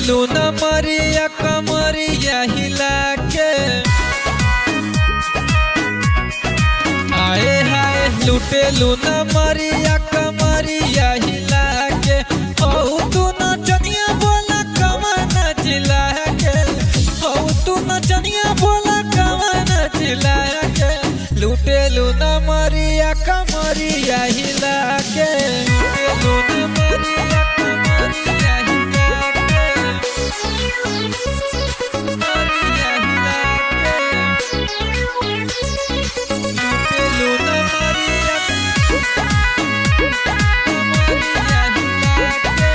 लुटेलू न मरिया कमरिया हिला के, आए हाय लुटेलू न मरिया कमरिया हिला के। औ तू नचनिया बोला कमन जिला के, औ तू नचनिया बोला कमन जिला के। लुटेलू न मरिया कमरिया हिला के, लुटेलू न मरिया कमरिया हिला के, मरिया हिला के। लुटेलू न मरिया कमरिया हिला के।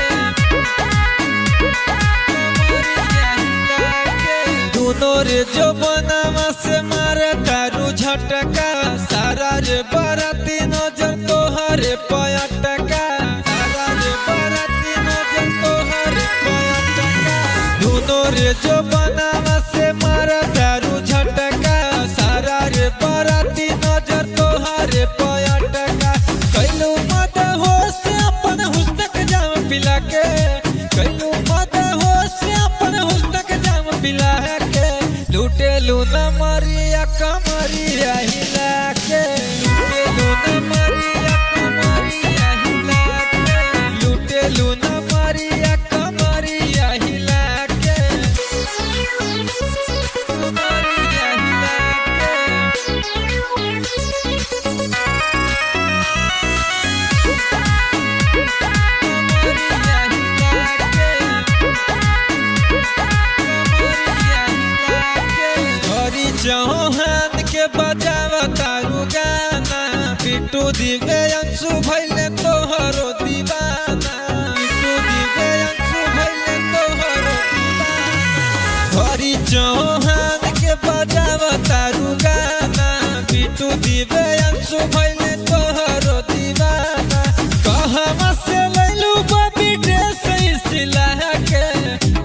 दोनों रे जो बनावा से मारे तारू झटका, सारा रे बराती नजर तोहरे पयटका, सारा रे बराती नजर तोहरे पयटका। दोनों रे जो बनावा से मारे तारू झटका, सारा रे बराती नजर तोहरे पयटका। कैलू मत होश अपन हुस्न के जाम पिला के, कैलू मत होश अपन हुस्न के जाम पिला के। लुटेलू न मरिया कमरिया हिला के, लुटेलू न मरिया कमरिया हिला के, लुटेलू न मरिया कमरिया हिला के, कमरिया हिला के। कमरिया हिला के, कमरिया हिला के। हरी चौहान के बजावा तारू गाना, बिट्टू दिव्यांशु भइले तोहरो दीवाना, बिट्टू दिव्यांशु भइले तोहरो दीवाना। हरी चौहान के बजावा तारू गाना, बिट्टू दिव्यांशु भइले तोहरो दीवाना। कहवा से लैलू बाबी ड्रेस सिला के,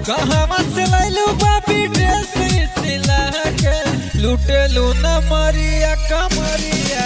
कहवा से लैलू बाबी ड्रेस सिला के। लुटेलू न मरिया कमरिया